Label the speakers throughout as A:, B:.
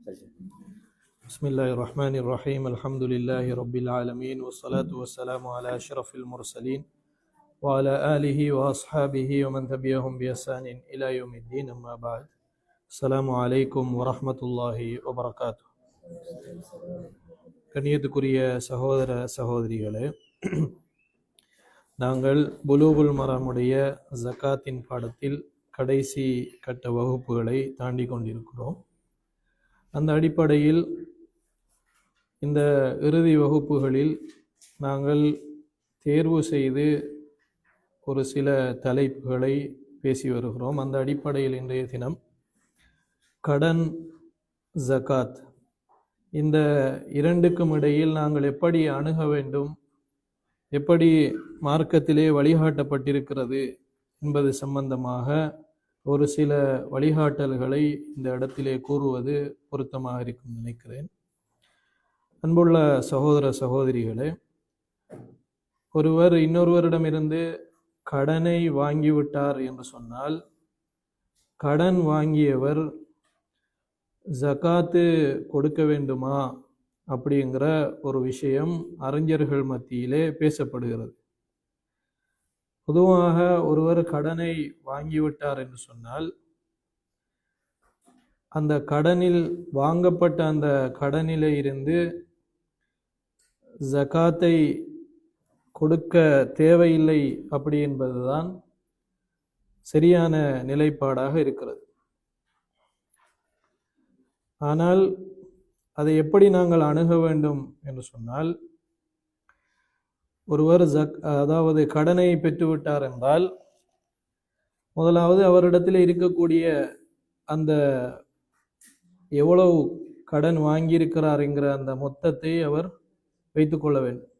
A: بسم الله الرحمن الرحيم الحمد لله رب العالمين والصلاة والسلام على أشرف المرسلين وعلى آله وأصحابه ومن تبعهم بإحسان إلى يوم الدين أما بعد السلام عليكم ورحمة الله وبركاته. கண்ணியத்துக்குரிய சகோதர சகோதரிகளே, நாங்கள் புலூகுல் மரமுடைய ஜக்காத்தின் பாடத்தில் கடைசி கட்ட வகுப்புகளை தாண்டி கொண்டிருக்கிறோம். அந்த அடிப்படையில் இந்த இறுதி வகுப்புகளில் நாங்கள் தேர்வு செய்து ஒரு சில தலைப்புகளை பேசி வருகிறோம். அந்த அடிப்படையில் இன்றைய தினம் கடன், ஜக்காத் இந்த இரண்டுக்கும் இடையில் நாங்கள் எப்படி அணுக வேண்டும், எப்படி மார்க்கத்திலே வழிகாட்டப்பட்டிருக்கிறது என்பது சம்பந்தமாக ஒரு சில வழிகாட்டல்களை இந்த இடத்திலே கூறுவது பொருத்தமாக இருக்கும் நினைக்கிறேன். அன்புள்ள சகோதர சகோதரிகளே, ஒருவர் இன்னொருவரிடமிருந்து கடனை வாங்கிவிட்டார் என்று சொன்னால், கடன் வாங்கியவர் ஜகாத்து கொடுக்க வேண்டுமா அப்படிங்கிற ஒரு விஷயம் அறிஞர்கள் மத்தியிலே பேசப்படுகிறது. பொதுவாக ஒருவர் கடனை வாங்கிவிட்டார் என்று சொன்னால், அந்த கடனில் வாங்கப்பட்ட அந்த கடனிலே இருந்து ஜகாத்தை கொடுக்க தேவையில்லை அப்படி என்பதுதான் சரியான நிலைப்பாடாக இருக்கிறது. ஆனால் அதை எப்படி நாங்கள் அணுக வேண்டும் என்று சொன்னால், ஒருவர் அதாவது கடனை பெற்றுவிட்டார் என்றால், முதலாவது அவரிடத்தில் இருக்கக்கூடிய அந்த எவ்வளவு கடன் வாங்கியிருக்கிறார் என்கிற அந்த மொத்தத்தை அவர் வைத்துக்கொள்ள வேண்டும்.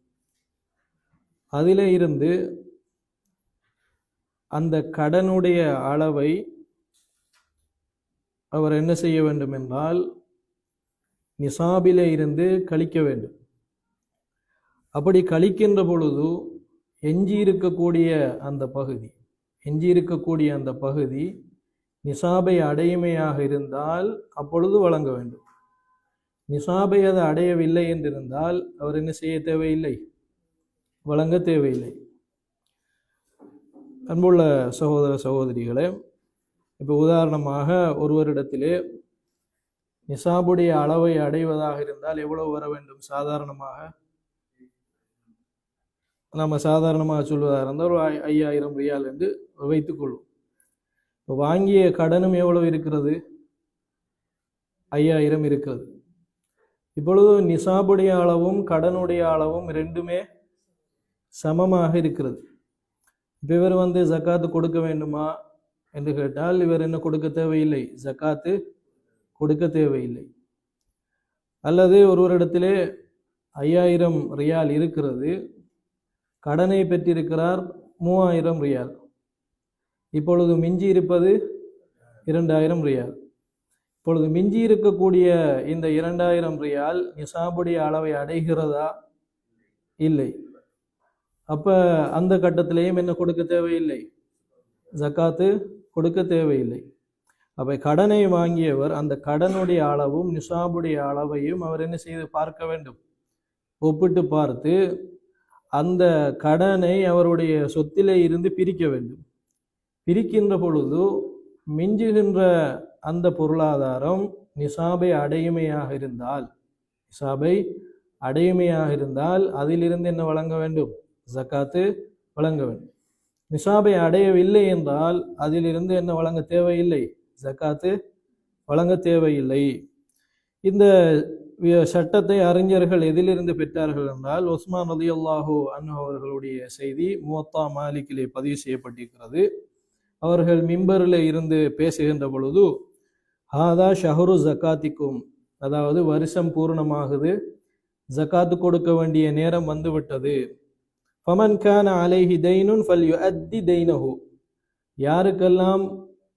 A: அதிலே இருந்து அந்த கடனுடைய அளவை அவர் என்ன செய்ய வேண்டும் என்றால், நிசாபிலே இருந்து கழிக்க வேண்டும். அப்படி கழிக்கின்ற பொழுது எஞ்சியிருக்கக்கூடிய அந்த பகுதி நிசாபை அடையுமையாக இருந்தால் அப்பொழுது வழங்க வேண்டும். நிசாபை அது அடையவில்லை என்றிருந்தால் அவர் என்ன செய்ய தேவையில்லை, வழங்க தேவையில்லை. அன்புள்ள சகோதர சகோதரிகளே, இப்போ உதாரணமாக ஒருவரிடத்திலே நிசாபுடைய அளவை அடைவதாக இருந்தால் எவ்வளவு வர வேண்டும்? சாதாரணமாக சொல்வதாக இருந்தால் ஒரு 5000 ரியால் என்று வைத்துக்கொள்வோம். இப்போ வாங்கிய கடனும் எவ்வளவு இருக்கிறது? 5000 இருக்கிறது. இப்பொழுது நிசாபுடைய அளவும் கடனுடைய அளவும் ரெண்டுமே சமமாக இருக்கிறது. இப்போ இவர் ஜக்காத்து கொடுக்க வேண்டுமா என்று கேட்டால், இவர் என்ன கொடுக்க தேவையில்லை, ஜக்காத்து கொடுக்க தேவையில்லை. அல்லது ஒருவரிடத்திலே 5000 ரியால் இருக்கிறது, கடனை பெற்றிருக்கிறார் 3000 ரியால், இப்பொழுது மிஞ்சி இருப்பது 2000 ரியால். இப்பொழுது மிஞ்சி இருக்கக்கூடிய இந்த 2000 ரியால் நிசாபுடைய அளவை அடைகிறதா? இல்லை. அப்ப அந்த கட்டத்திலேயும் என்ன கொடுக்க தேவையில்லை, ஜக்காத்து கொடுக்க தேவையில்லை. அப்ப கடனை வாங்கியவர் அந்த கடனுடைய அளவும் நிசாபுடைய அளவையும் அவர் என்ன செய்து பார்க்க வேண்டும், ஒப்பிட்டு பார்த்து அந்த கடனை அவருடைய சொத்திலே இருந்து பிரிக்க வேண்டும். பிரிக்கின்ற பொழுது மிஞ்சுகின்ற அந்த பொருளாதாரம் நிசாபை அடையுமையாக இருந்தால் அதிலிருந்து என்ன வழங்க வேண்டும், ஜக்காத்து வழங்க வேண்டும். நிசாபை அடையவில்லை என்றால் அதிலிருந்து என்ன வழங்க தேவையில்லை, ஜக்காத்து வழங்க தேவையில்லை. இந்த சட்டத்தை அறிஞர்கள் எதிலிருந்து பெற்றார்கள் என்றால், உஸ்மான் ரலியல்லாஹு அன்ஹு அவர்களுடைய செய்தி முவத்தா மாலிக்கிலே பதிவு செய்யப்பட்டிருக்கிறது. அவர்கள் மிம்பரில் இருந்து பேசுகின்ற பொழுது, ஹாதா ஷஹரு ஜக்காத்திக்கும், அதாவது வருஷம் பூர்ணமாகுது, ஜக்காத்து கொடுக்க வேண்டிய நேரம் வந்துவிட்டது. ஃபமன் கான அலைஹி தைனுன் ஃபல்யுஅத்தி தைனஹு, யாருக்கெல்லாம்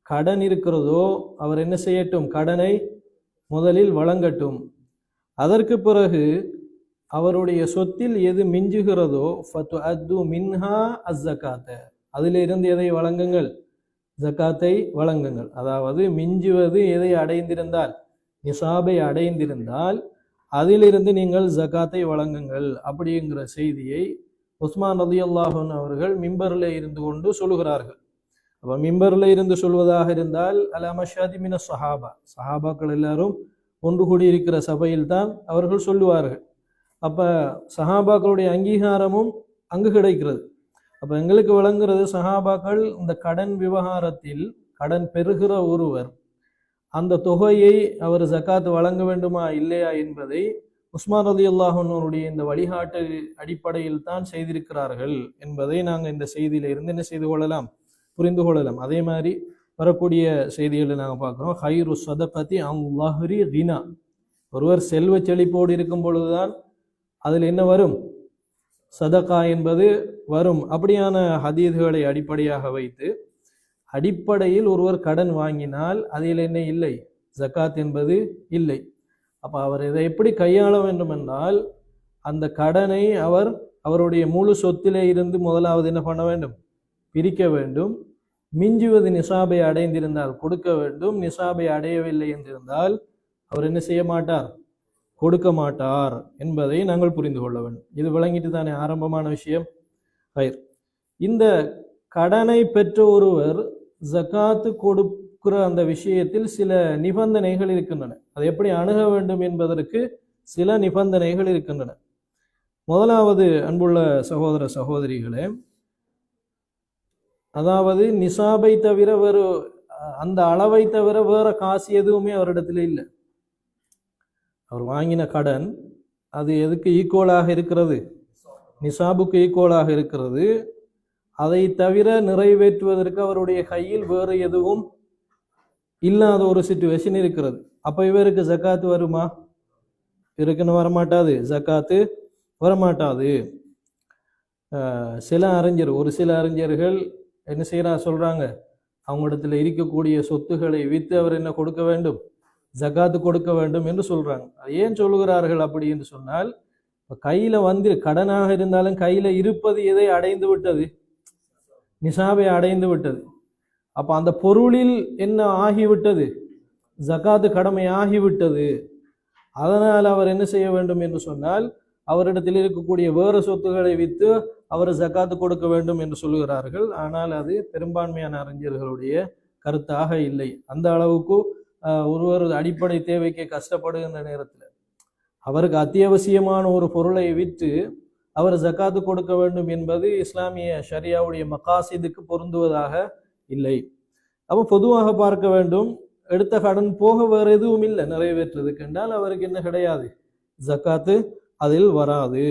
A: கடன் இருக்கிறதோ அவர் என்ன செய்யட்டும், கடனை முதலில் வழங்கட்டும். அதற்கு பிறகு அவருடைய சொத்தில் எது மிஞ்சுகிறதோ ஃபதுஅத்து மின்ஹா அஸ்ஸகாத்த, அதிலிருந்து எதை வழங்குங்கள், ஜக்காத்தை வழங்குங்கள். அதாவது மிஞ்சுவது எதை அடைந்திருந்தால், நிசாபை அடைந்திருந்தால் அதிலிருந்து நீங்கள் ஜகாத்தை வழங்குங்கள் அப்படிங்கிற செய்தியை உஸ்மான் ரலியல்லாஹு அன்ஹு அவர்கள் மிம்பரில் இருந்து கொண்டு சொல்லுகிறார்கள். அப்போ மிம்பரில் இருந்து சொல்வதாக இருந்தால் அலா மஷாதி மின சஹாபாக்கள் எல்லாரும் ஒன்று கூடியிருக்கிற சபையில் தான் அவர்கள் சொல்லுவார்கள். அப்போ சஹாபாக்களுடைய அங்கீகாரமும் அங்கு கிடைக்கிறது. அப்போ எங்களுக்கு வழங்குறது சஹாபாக்கள் இந்த கடன் விவகாரத்தில் கடன் பெறுகிற ஒருவர் அந்த தொகையை அவர் ஜக்காத் வழங்க வேண்டுமா இல்லையா என்பதை உஸ்மான் ரலியல்லாஹு அன்ஹுடைய இந்த வழிகாட்டு அடிப்படையில் தான் செய்திருக்கிறார்கள் என்பதை நாங்கள் இந்த செய்தியில இருந்து என்ன செய்து கொள்ளலாம், புரிந்து கொள்ளலாம். அதே மாதிரி வரக்கூடிய செய்திகளை நாங்கள் பார்க்குறோம். ஹைரு சதகதி அன் லஹ்ரி கினா, ஒருவர் செல்வ செழிப்போடு இருக்கும் பொழுதுதான் அதில் என்ன வரும், சதகா என்பது வரும். அப்படியான ஹதீதுகளை அடிப்படையாக வைத்து அடிப்படையில் ஒருவர் கடன் வாங்கினால் அதில் என்ன இல்லை, ஜக்காத் என்பது இல்லை. அப்போ அவர் இதை எப்படி கையாள வேண்டும் என்றால் அந்த கடனை அவருடைய முழு சொத்திலே இருந்து முதலாவது என்ன பண்ண வேண்டும், பிரிக்க வேண்டும். மிஞ்சுவது நிசாபை அடைந்திருந்தால் கொடுக்க வேண்டும். நிசாபை அடையவில்லை என்றிருந்தால் அவர் என்ன செய்ய மாட்டார், கொடுக்க மாட்டார் என்பதை நாங்கள் புரிந்து கொள்ள வேண்டும். இது விளங்கிட்டு தானே ஆரம்பமான விஷயம். இந்த கடனை பெற்ற ஒருவர் ஜகாத்து கொடுக்கிற அந்த விஷயத்தில் சில நிபந்தனைகள் இருக்கின்றன. அதை எப்படி அணுக வேண்டும் என்பதற்கு சில நிபந்தனைகள் இருக்கின்றன. முதலாவது, அன்புள்ள சகோதர சகோதரிகளே, அதாவது நிசாபை தவிர வேறு அந்த அளவை தவிர வேற காசு எதுவுமே அவரிடத்துல இல்லை. அவர் வாங்கின கடன் அது எதுக்கு ஈக்குவலாக இருக்கிறது, நிசாபுக்கு ஈக்குவலாக இருக்கிறது. அதை தவிர நிறைவேற்றுவதற்கு அவருடைய கையில் வேறு எதுவும் இல்லாத ஒரு சிச்சுவேஷன் இருக்கிறது. அப்ப இவருக்கு ஜக்காத்து வருமா, இருக்குன்னு வரமாட்டாது, ஜக்காத்து வரமாட்டாது. ஒரு சில அறிஞர்கள் என்ன சொல்றாங்க, அவங்களிடத்துல இருக்கக்கூடிய சொத்துக்களை விற்று அவர் என்ன கொடுக்க வேண்டும், ஜக்காத்து கொடுக்க வேண்டும் என்று சொல்றாங்க. அது ஏன் சொல்லுகிறார்கள் அப்படி என்று சொன்னால், கையில கடனாக இருந்தாலும் கையில இருப்பது எதை அடைந்து விட்டது, நிசாபை அடைந்து விட்டது. அப்ப அந்த பொருளில் என்ன ஆகிவிட்டது, ஜக்காத்து கடமை ஆகிவிட்டது. அதனால் அவர் என்ன செய்ய வேண்டும் என்று சொன்னால், அவரிடத்தில் இருக்கக்கூடிய வேறு சொத்துக்களை விற்று அவர் ஜக்காத்து கொடுக்க வேண்டும் என்று சொல்லுகிறார்கள். ஆனால் அது பெரும்பான்மையான அறிஞர்களுடைய கருத்தாக இல்லை. அந்த அளவுக்கு ஒருவர் அடிப்படை தேவைக்கு கஷ்டப்படுகின்ற நேரத்தில் அவருக்கு அத்தியாவசியமான ஒரு பொருளை விற்று அவர் ஜக்காத்து கொடுக்க வேண்டும் என்பது இஸ்லாமிய ஷரியாவுடைய மகாசிதுக்கு பொருந்துவதாக இல்லை. அப்போ பொதுவாக பார்க்க வேண்டும், எடுத்த கடன் போக வேறு எதுவும் இல்லை நிறைவேற்றுறதுக்கு என்றால் அவருக்கு என்ன கிடையாது, ஜக்காத்து அதில் வராது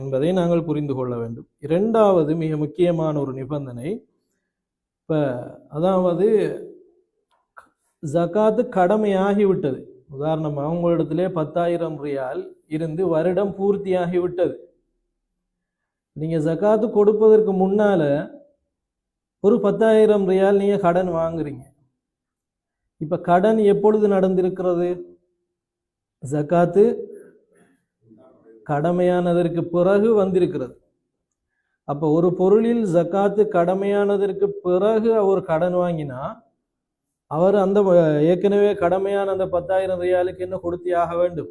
A: என்பதை நாங்கள் புரிந்து கொள்ள வேண்டும். இரண்டாவது மிக முக்கியமான ஒரு நிபந்தனை, அதாவது ஜக்காத்து கடமையாகிவிட்டது. உதாரணமாக உங்களிடத்திலே 10,000 ரியால் இருந்து வருடம் பூர்த்தியாகிவிட்டது. நீங்க ஜக்காத்து கொடுப்பதற்கு முன்னால ஒரு 10,000 ரியால் நீங்க கடன் வாங்குறீங்க. இப்ப கடன் எப்பொழுது நடந்திருக்கிறது, ஜக்காத்து கடமையானதற்கு பிறகு வந்திருக்கிறது. அப்ப ஒரு பொருளில் ஜக்காத்து கடமையானதற்கு பிறகு அவர் கடன் வாங்கினா அவர் அந்த ஏற்கனவே கடமையான அந்த 10,000 ரியாலுக்கு என்ன கொடுத்தே ஆக வேண்டும்,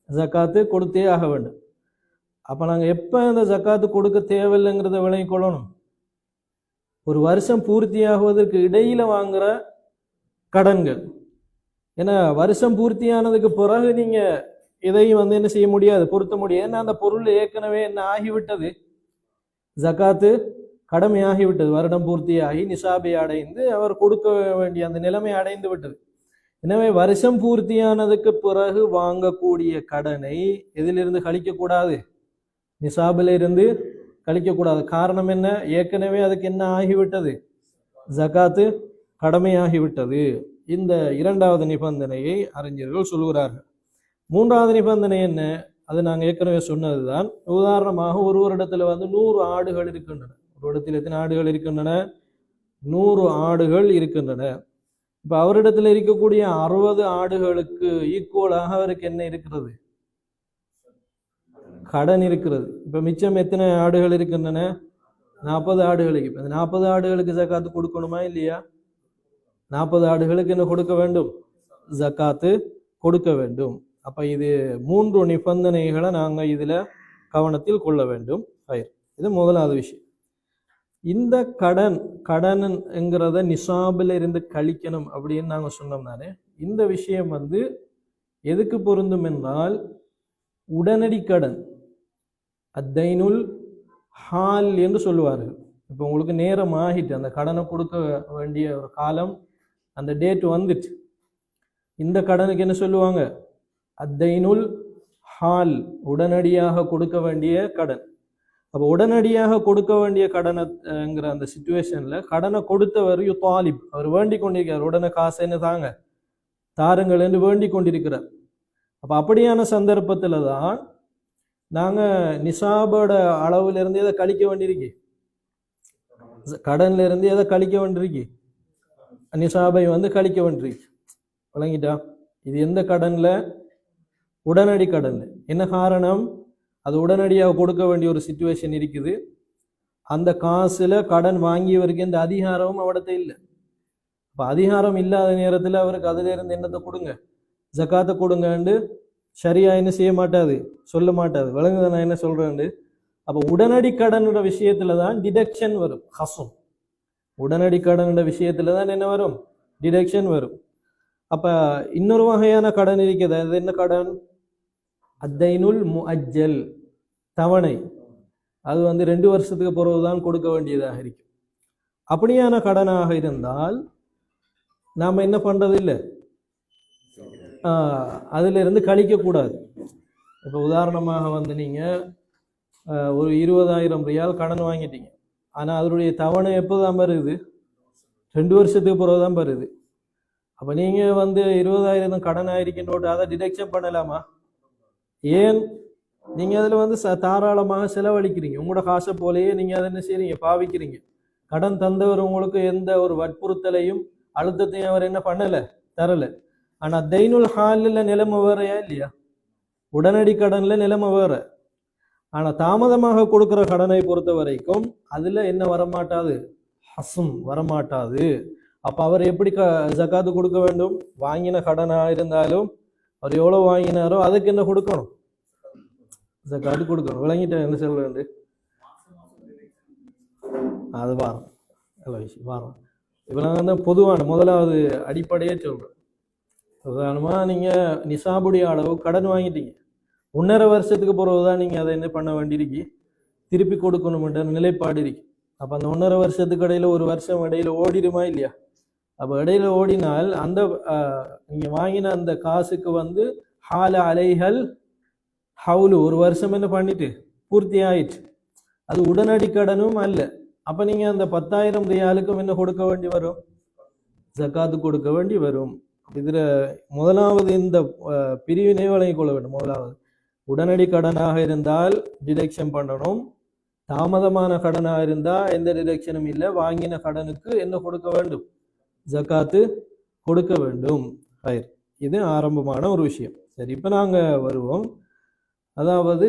A: ஜக்காத்து கொடுத்தே ஆக வேண்டும். அப்ப நாங்க எப்ப அந்த ஜக்காத்து கொடுக்க தேவையில்லைங்கிறத விளங்கிக் கொள்ளணும். ஒரு வருஷம் பூர்த்தியாகுவதற்கு இடையில வாங்குற கடன்கள், ஏன்னா வருஷம் பூர்த்தியானதுக்கு பிறகு நீங்க இதையும் என்ன செய்ய முடியாது, பொருத்த முடியாது. ஏன்னா அந்த பொருள் ஏற்கனவே என்ன ஆகிவிட்டது, ஜக்காத்து கடமையாகிவிட்டது. வருடம் பூர்த்தியாகி நிசாபை அடைந்து அவர் கொடுக்க வேண்டிய அந்த நிலைமை அடைந்து விட்டது. எனவே வருஷம் பூர்த்தியானதுக்கு பிறகு வாங்கக்கூடிய கடனை எதிலிருந்து கழிக்கக்கூடாது, நிசாபில இருந்து கழிக்கக்கூடாது. காரணம் என்ன, ஏற்கனவே அதுக்கு என்ன ஆகிவிட்டது, ஜக்காத்து கடமையாகிவிட்டது. இந்த இரண்டாவது நிபந்தனையை அறிஞர்கள் சொல்கிறார்கள். மூன்றாவது நிபந்தனை என்ன, அது நாங்கள் ஏற்கனவே சொன்னதுதான். உதாரணமாக ஒருவரிடத்துல 100 ஆடுகள் இருக்கின்றன. ஒரு இடத்துல எத்தனை ஆடுகள் இருக்கின்றன, 100 ஆடுகள் இருக்கின்றன. இப்ப அவரிடத்துல இருக்கக்கூடிய 60 ஆடுகளுக்கு ஈக்குவலாக அவருக்கு என்ன இருக்கிறது, கடன் இருக்கிறது. இப்ப மிச்சம் எத்தனை ஆடுகள் இருக்கின்றன, 40 ஆடுகளுக்கு. இப்ப 40 ஆடுகளுக்கு ஜக்காத்து கொடுக்கணுமா இல்லையா, 40 ஆடுகளுக்கு என்ன கொடுக்க வேண்டும், ஜக்காத்து கொடுக்க வேண்டும். அப்போ இது 3 நிபந்தனைகளை நாங்கள் இதில் கவனத்தில் கொள்ள வேண்டும். இது முதலாவது விஷயம். இந்த கடன்ங்கிறத நிசாபில் இருந்து கழிக்கணும் அப்படின்னு நாங்கள் சொன்னோம்னாலே இந்த விஷயம் எதுக்கு பொருந்தும் என்றால் உடனடி கடன், அத்தைனுல் ஹால் என்று சொல்லுவார்கள். இப்போ உங்களுக்கு நேரம் ஆகிட்டு அந்த கடனை கொடுக்க வேண்டிய ஒரு காலம், அந்த டேட் வந்துட்டு, இந்த கடனுக்கு என்ன சொல்லுவாங்க? அத்தைனுல் ஹால், உடனடியாக கொடுக்க வேண்டிய கடன். அப்போ உடனடியாக கொடுக்க வேண்டிய கடனைங்கிற அந்த சிச்சுவேஷனில் கடனை கொடுத்தவர் தாலிப், அவர் வேண்டிக் கொண்டிருக்கிறார், உடனே காசு என்ன தாருங்கள் என்று வேண்டிக் கொண்டிருக்கிறார். அப்போ அப்படியான சந்தர்ப்பத்தில் தான் நாங்கள் நிசாபோட அளவுலேருந்து எதை கழிக்க வேண்டியிருக்கு, கடன்ல இருந்து எதை கழிக்க வேண்டியிருக்கு, நிசாபை கழிக்க வேண்டியிருக்கு. வழங்கிட்டா? இது எந்த கடன்ல? உடனடி கடன்ல. என்ன காரணம்? அது உடனடியாக கொடுக்க வேண்டிய ஒரு சிச்சுவேஷன் இருக்குது. அந்த காசுல கடன் வாங்கியவருக்கு எந்த அதிகாரமும் அவடத்தை இல்லை. இப்போ அதிகாரம் இல்லாத நேரத்தில் அவருக்கு அதுல இருந்து என்னத்தை கொடுங்க, ஜக்காத்தை கொடுங்கன்னு சரியா என்ன செய்ய மாட்டாது, சொல்ல மாட்டாது. விளங்குத நான் என்ன சொல்றேன்? அப்போ உடனடி கடனோட விஷயத்துல தான் டிடக்ஷன் வரும், ஹசும். உடனடி கடனோட விஷயத்துல தான் என்ன வரும்? டிடக்ஷன் வரும். அப்ப இன்னொரு வகையான கடன் இருக்குது. அது என்ன கடன்? அத்தைனுல் முஅஜ்ஜல், தவணை. அது 2 வருஷத்துக்கு பிறகுதான் கொடுக்க வேண்டியதாக இருக்கு. அப்படியான கடனாக இருந்தால் நாம என்ன பண்றது இல்லை, அதுல இருந்து கழிக்கக்கூடாது. இப்போ உதாரணமாக நீங்க ஒரு 20,000 ரியால் கடன் வாங்கிட்டீங்க. ஆனால் அதனுடைய தவணை எப்போதான் வருது? 2 வருஷத்துக்கு பிறகுதான் வருது. அப்போ நீங்கள் 20,000 கடன் ஆயிருக்கின்றோட்டு அதை டிடக்ஷன் பண்ணலாமா? ஏன்? நீங்கள் அதில் தாராளமாக செலவழிக்கிறீங்க. உங்களோட காசை போலேயே நீங்கள் அதை என்ன செய்றீங்க, பாவிக்கிறீங்க. கடன் தந்தவர் உங்களுக்கு எந்த ஒரு வற்புறுத்தலையும் அழுத்தத்தையும் அவர் என்ன பண்ணலை, தரலை. ஆனால் தைனுல் ஹாலில் நிலைமை வேறையா இல்லையா? உடனடி கடன்ல நிலைமை வேற. ஆனா தாமதமாக கொடுக்கிற கடனை பொறுத்த வரைக்கும் அதுல என்ன வரமாட்டாது, ஹசும் வரமாட்டாது. அப்ப அவர் எப்படி ஜக்காத்து கொடுக்க வேண்டும்? வாங்கின கடனா இருந்தாலும் அவர் எவ்வளவு வாங்கினாரோ அதுக்கு என்ன கொடுக்கணும், ஜக்காத்து கொடுக்கணும். விளங்கிட்ட என்ன சொல்றது? அது வாரம் நல்ல விஷயம், வாரம். இப்ப நாங்க பொதுவான முதலாவது அடிப்படையே சொல்றோம். உதாரணமா நீங்க நிசாபுடைய அளவு கடன் வாங்கிட்டீங்க, 1.5 வருஷத்துக்கு பிறகுதான் நீங்க அதை என்ன பண்ண வேண்டியிருக்கு, திருப்பி கொடுக்கணும்ன்ற நிலைப்பாடு இருக்கு. அப்ப அந்த 1.5 வருஷத்துக்கு இடையில 1 வருஷம் இடையில ஓடிடுமா இல்லையா? அப்ப இடையில ஓடினால் அந்த நீங்க வாங்கின அந்த காசுக்கு ஹால அலைஹல் ஹவுலு, 1 வருஷம் என்ன பண்ணிட்டு பூர்த்தி ஆயிடுச்சு. அது உடனடி கடனும் அல்ல. அப்ப நீங்க அந்த 10,000 ரியாலுக்கும் என்ன கொடுக்க வேண்டி வரும், ஜக்காத்து கொடுக்க வேண்டி வரும். இதுல முதலாவது இந்த பிரிவினை வழங்கிக் கொள்ள வேண்டும். முதலாவது உடனடி கடனாக இருந்தால் டிடக்ஷன் பண்ணணும், தாமதமான கடனாக இருந்தால் எந்த டிடக்ஷனும் இல்லை. வாங்கின கடனுக்கு என்ன கொடுக்க வேண்டும், ஜக்காத்து கொடுக்க வேண்டும். இது ஆரம்பமான ஒரு விஷயம். சரி, இப்போ நாங்கள் வருவோம். அதாவது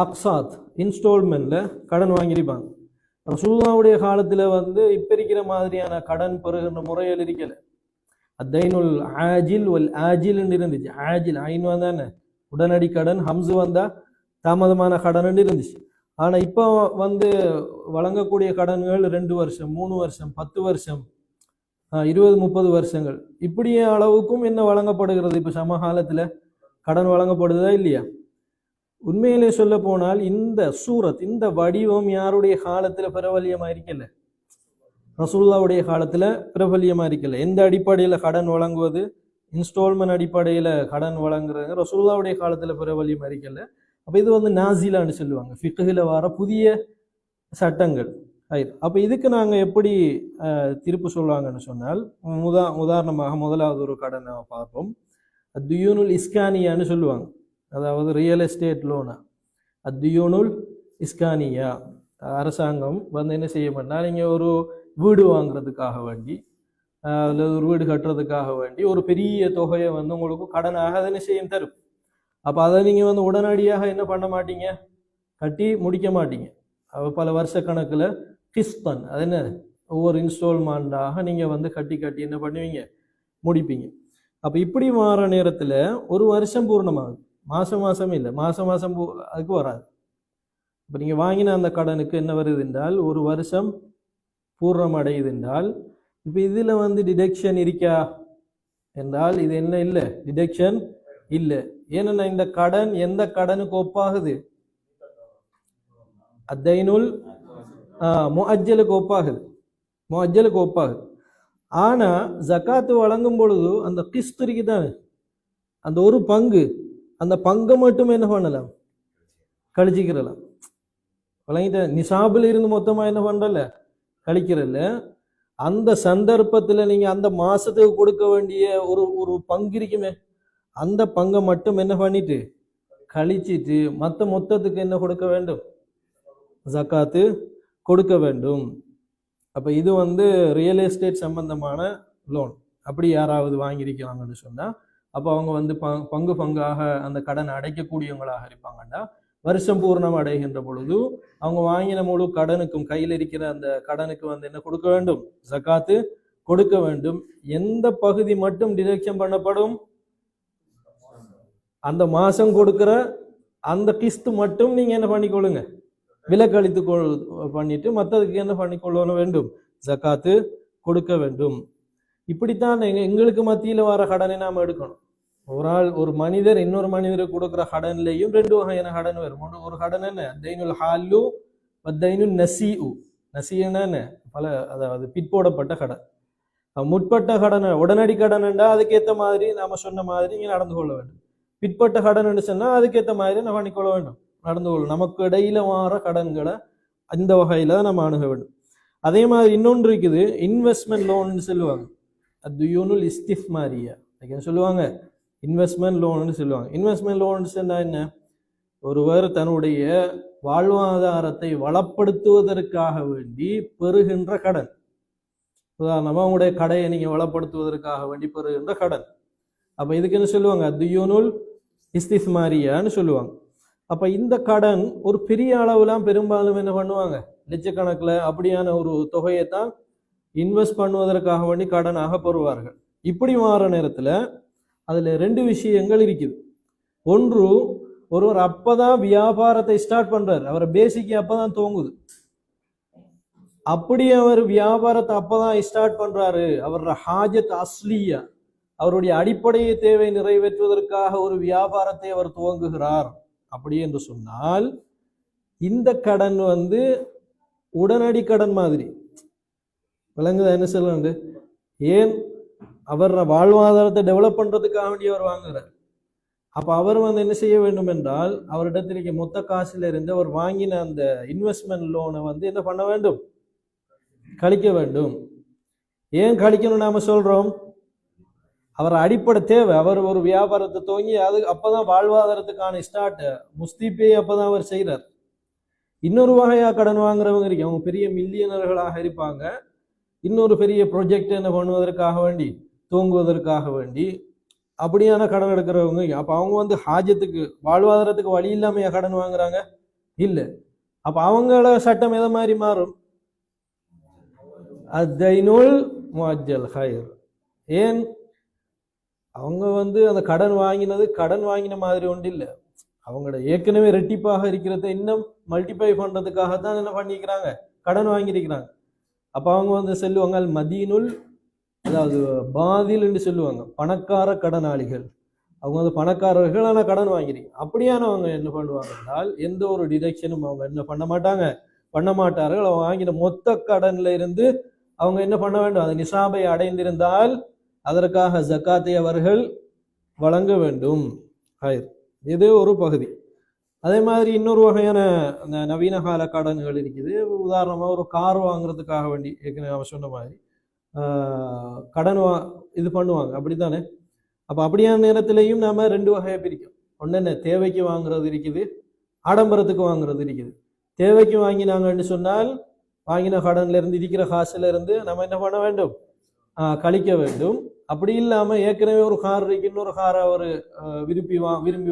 A: அக்சாத் இன்ஸ்டால்மெண்ட்ல கடன் வாங்கியிருப்பாங்க. ரசூலுல்லாஹ்வுடைய காலத்தில் இப்போ இருக்கிற மாதிரியான கடன் பெறுகின்ற முறையில் இருக்கல. அத்தைனுல் ஆஜில் வல் ஆஜில்னு இருந்துச்சு. ஆஜில் ஐன் வந்தானே உடனடி கடன், ஹம்சு வந்தா தாமதமான கடன் இருந்துச்சு. ஆனால் இப்போ வழங்கக்கூடிய கடன்கள் 2 வருஷம் 3 வருஷம் 10 வருஷம் 20-30 வருஷங்கள் இப்படியே அளவுக்கும் என்ன வழங்கப்படுகிறது. இப்போ சமகாலத்தில் கடன் வழங்கப்படுதா இல்லையா? உண்மையிலே சொல்ல போனால் இந்த சூரத், இந்த வடிவம் யாருடைய காலத்துல பிரபல்யமா இருக்கல, ரசூலுல்லாஹ்வுடைய காலத்துல பிரபல்யமா இருக்கல. எந்த அடிப்படையில கடன் வழங்குவது, இன்ஸ்டால்மெண்ட் அடிப்படையில கடன் வழங்குறது ரசூலுல்லாஹ்வுடைய காலத்துல பிரபல்யமா இருக்கல. அப்ப இது நாசிலான்னு சொல்லுவாங்க, ஃபிக்ஹ்ல வர புதிய சட்டங்கள். அப்ப இதுக்கு நாங்க எப்படி தீர்ப்பு சொல்லுவாங்கன்னு சொன்னால், உதாரணமாக முதலாவது ஒரு கடனை பார்ப்போம். துயூனுல் இஸ்கானியான்னு சொல்லுவாங்க. அதாவது ரியல் எஸ்டேட் லோனா, அத்தியூனுல் இஸ்கானியா. அரசாங்கம் என்ன செய்ய மாட்டால், நீங்கள் ஒரு வீடு வாங்குறதுக்காக வேண்டி அல்லது ஒரு வீடு கட்டுறதுக்காக வேண்டி ஒரு பெரிய தொகையை உங்களுக்கு கடனாக அதை என்ன செய்யும், தரும். அப்போ அதை நீங்கள் உடனடியாக என்ன பண்ண மாட்டீங்க, கட்டி முடிக்க மாட்டீங்க. பல வருஷ கணக்கில் கிஸ்தன், அது என்ன ஒவ்வொரு இன்ஸ்டால்மெண்டாக நீங்கள் கட்டி கட்டி என்ன பண்ணுவீங்க, முடிப்பீங்க. அப்ப இப்படி மாற நேரத்துல ஒரு வருஷம் பூர்ணமாகுது. மாசம் மாசம் இல்லை, மாசம் மாசம் அதுக்கு வராது. இப்ப நீங்க வாங்கின அந்த கடனுக்கு என்ன வருது என்றால் ஒரு வருஷம் பூர்ணம் அடையுது என்றால், இப்ப இதுல டிடெக்ஷன் இருக்கா என்றால் இது என்ன இல்லை, டிடெக்ஷன் இல்லை. ஏன்னா இந்த கடன் எந்த கடனுக்கு ஒப்பாகுது, அத்தைனுல் முஅஜ்ஜலுக்கு ஒப்பாகுது, முஅஜ்ஜலுக்கு ஒப்பாகுது. ஆனா ஜகாத்து வழங்கும் பொழுது அந்த கிஸ்து இருக்குதானே, அந்த ஒரு பங்கு, அந்த பங்கை மட்டும் என்ன பண்ணலாம், கழிச்சிக்கிறலாம். வழங்கிட்ட நிசாபில் இருந்து மொத்தமா என்ன பண்றல, கழிக்கிறல்ல. அந்த சந்தர்ப்பத்துல நீங்க அந்த மாசத்துக்கு கொடுக்க வேண்டிய ஒரு ஒரு பங்கு இருக்குமே, அந்த பங்கை மட்டும் என்ன பண்ணிட்டு கழிச்சிட்டு மற்ற மொத்தத்துக்கு என்ன கொடுக்க வேண்டும், ஜகாத்து கொடுக்க வேண்டும். அப்ப இது ரியல் எஸ்டேட் சம்பந்தமான லோன். அப்படி யாராவது வாங்கியிருக்கிறாங்கன்னு சொன்னா அப்ப அவங்க பங்கு பங்காக அந்த கடனை அடைக்கக்கூடியவங்களாக இருப்பாங்கன்னா, வருஷம் பூர்ணம் அடைகின்ற பொழுது அவங்க வாங்கின முழு கடனுக்கும் கையில் இருக்கிற அந்த கடனுக்கு என்ன கொடுக்க வேண்டும், ஜகாத்து கொடுக்க வேண்டும். எந்த பகுதி மட்டும் டிடக்ஷன் பண்ணப்படும், அந்த மாசம் கொடுக்கிற அந்த கிஸ்து மட்டும் நீங்க என்ன பண்ணிக்கொள்ளுங்க, விலக்களித்து பண்ணிட்டு மற்றதுக்கு என்ன பண்ணிக்கொள்ள வேண்டும், ஜகாத்து கொடுக்க வேண்டும். இப்படித்தான் எங்களுக்கு மத்தியில வர கடனை நாம் எடுக்கணும். ஒரு மனிதர் இன்னொரு மனிதருக்கு கொடுக்குற கடன்லையும் ரெண்டு வகையான கடன் வரும். ஒரு கடன் என்ன, தைனுல் ஹாலு தைனுல் நசீஉ. நசீனா என்ன, அதாவது பிற்போடப்பட்ட கடன். முற்பட்ட கடன் உடனடி கடன் என்றா அதுக்கேற்ற மாதிரி நாம சொன்ன மாதிரி நீங்க நடந்து கொள்ள வேண்டும். பிற்பட்ட கடன் சொன்னா அதுக்கேற்ற மாதிரி நம்ம பண்ணிக்கொள்ள வேண்டும், நடந்து கொள்ளும். நமக்கு இடையில வார கடன்களை அந்த வகையில நம்ம அணுக வேண்டும். அதே மாதிரி இன்னொன்று இருக்குது, இன்வெஸ்ட்மெண்ட் லோன் சொல்லுவாங்க. அத்யுனுல் இஸ்திஃப்மாரியா சொல்லுவாங்க, இன்வெஸ்ட்மெண்ட் லோன் சொல்லுவாங்க. இன்வெஸ்ட்மெண்ட் லோன்ஸ் என்ன, ஒருவர் தன்னுடைய வாழ்வாதாரத்தை வளப்படுத்துவதற்காக வேண்டி பெறுகின்ற கடன். உதாரணமா உங்களுடைய கடையை நீங்க வளப்படுத்துவதற்காக வேண்டி பெறுகின்ற கடன். அப்ப இதுக்கு என்ன சொல்லுவாங்க, அத்யுனுல் இஸ்திஃப்மாரியான்னு சொல்லுவாங்க. அப்ப இந்த கடன் ஒரு பெரிய அளவுலாம் பெரும்பாலும் என்ன பண்ணுவாங்க, லட்சக்கணக்கில் அப்படியான ஒரு தொகையை தான் இன்வெஸ்ட் பண்ணுவதற்காக வேண்டி கடனாக பெறுவார்கள். இப்படி மாற நேரத்துல அதுல ரெண்டு விஷயங்கள் இருக்குது. ஒன்று, ஒருவர் அப்பதான் வியாபாரத்தை ஸ்டார்ட் பண்றாரு, அவர் பேசிக்கு அப்பதான் துவங்குது. அப்படி அவர் வியாபாரத்தை அப்பதான் ஸ்டார்ட் பண்றாரு, அவரோட ஹாஜத் அஸ்லியா, அவருடைய அடிப்படை தேவை நிறைவேற்றுவதற்காக ஒரு வியாபாரத்தை அவர் துவங்குகிறார். அப்படி என்று சொன்னால் இந்த கடன் உடனடி கடன் மாதிரி விளங்குதா, என்ன சொல்லுங்க. ஏன், அவர் வாழ்வாதாரத்தை டெவலப் பண்றதுக்காக வேண்டி அவர் வாங்குறார். அப்ப அவர் என்ன செய்ய வேண்டும் என்றால், அவரிடத்திற்கு மொத்த காசுல இருந்து அவர் வாங்கின அந்த இன்வெஸ்ட்மெண்ட் லோனை என்ன பண்ண வேண்டும், கழிக்க வேண்டும். ஏன் கழிக்கணும் நாம சொல்றோம், அவர் அடிப்படை தேவை. அவர் ஒரு வியாபாரத்தை துவங்கி அப்பதான் வாழ்வாதாரத்துக்கான ஸ்டார்ட் முஸ்தீப்பே அப்பதான் அவர் செய்யறார். இன்னொரு வகையா கடன் வாங்குறவங்க இருக்கு, அவங்க பெரிய மில்லியனர்களாக இருப்பாங்க. இன்னொரு பெரிய ப்ரொஜெக்ட் என்ன பண்ணுவதற்காக வேண்டி, தூங்குவதற்காக வேண்டி அப்படியான கடன் எடுக்கிறவங்க. அப்ப அவங்க ஹாஜத்துக்கு வாழ்வாதாரத்துக்கு வழி இல்லாம கடன் வாங்குறாங்க இல்ல. அப்ப அவங்கள சட்டம் எதை மாதிரி மாறும், அத்தைனுல் முஅஜ்ஜல் ஹைர். ஏன், அவங்க அந்த கடன் வாங்கினது கடன் வாங்கின மாதிரி ஒன்று இல்லை, அவங்களோட ஏற்கனவே ரெட்டிப்பாக இருக்கிறத இன்னும் மல்டிப்ளை பண்றதுக்காகத்தான் என்ன பண்ணிக்கிறாங்க, கடன் வாங்கியிருக்கிறாங்க. அப்ப அவங்க சொல்லுவாங்க அல் மதீனுல், அதாவது பாதில் என்று சொல்லுவாங்க, பணக்கார கடனாளிகள். அவங்க பணக்காரர்கள் ஆனா கடன் வாங்கிறீங்க. அப்படியானவங்க என்ன பண்ணுவாங்க என்றால், எந்த ஒரு டிடக்ஷனும் அவங்க என்ன பண்ண மாட்டார்கள். அவங்க வாங்கின மொத்த கடன்ல இருந்து அவங்க என்ன பண்ண வேண்டும், அது நிசாபை அடைந்திருந்தால் அதற்காக ஜக்காத்தை அவர்கள் வழங்க வேண்டும். இது ஒரு பகுதி. அதே மாதிரி இன்னொரு வகையான நவீன கால கடன்கள் இருக்குது. உதாரணமா ஒரு கார் வாங்குறதுக்காக வேண்டி ஏற்கனவே அவன் சொன்ன மாதிரி கடன் இது பண்ணுவாங்க, அப்படித்தானே. அப்ப அப்படியான நேரத்திலையும் நாம ரெண்டு வகையை பிரிக்கும். ஒன்னு என்ன, தேவைக்கு வாங்குறது இருக்குது, ஆடம்பரத்துக்கு வாங்குறது இருக்குது. தேவைக்கு வாங்கினாங்கன்னு சொன்னால் வாங்கின கடன்ல இருந்து இருக்கிற காசுல இருந்து நம்ம என்ன பண்ண வேண்டும், கழிக்க வேண்டும். அப்படி இல்லாம ஏற்கனவே ஒரு கார் இருக்கு, இன்னொரு காரை அவர் விரும்பி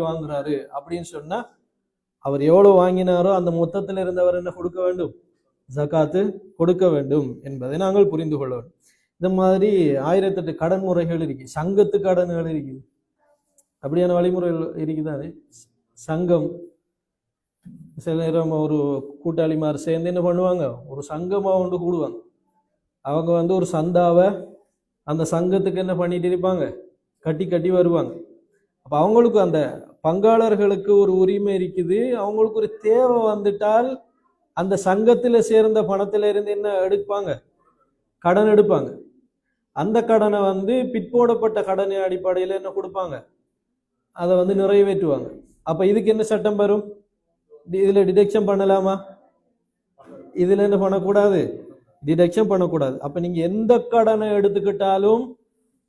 A: வாங்குறாரு அப்படின்னு சொன்னா அவர் எவ்வளவு வாங்கினாரோ அந்த மொத்தத்தில் இருந்து அவர் என்ன கொடுக்க வேண்டும், ஜகாத்து கொடுக்க வேண்டும் என்பதை நாங்கள் புரிந்து கொள்ள வேண்டும். இந்த மாதிரி 1008 கடன் முறைகள் இருக்கு. சங்கத்து கடன்கள் இருக்குது. அப்படியான வழிமுறைகள் இருக்குதானே. சங்கம் சில நேரம் ஒரு கூட்டாளிமார் சேர்ந்து என்ன பண்ணுவாங்க, ஒரு சங்கமா ஒன்று கூடுவாங்க. அவங்க ஒரு சந்தாவை அந்த சங்கத்துக்கு என்ன பண்ணிட்டு இருப்பாங்க, கட்டி கட்டி வருவாங்க. அப்ப அவங்களுக்கு அந்த பங்காளர்களுக்கு ஒரு உரிமை இருக்குது. அவங்களுக்கு ஒரு தேவை வந்துட்டால் அந்த சங்கத்துல சேர்ந்த பணத்துல இருந்து என்ன எடுப்பாங்க, கடன் எடுப்பாங்க. அந்த கடனை பிற்போடப்பட்ட கடனை அடிப்படையில் என்ன கொடுப்பாங்க, அதை நிறைவேற்றுவாங்க. அப்ப இதுக்கு என்ன சட்டம் வரும், இதுல டிடெக்ஷன் பண்ணலாமா, இதுல என்ன பண்ணக்கூடாது, டிடெக்ஷன் பண்ணக்கூடாது. அப்ப நீங்க எந்த கடனை எடுத்துக்கிட்டாலும்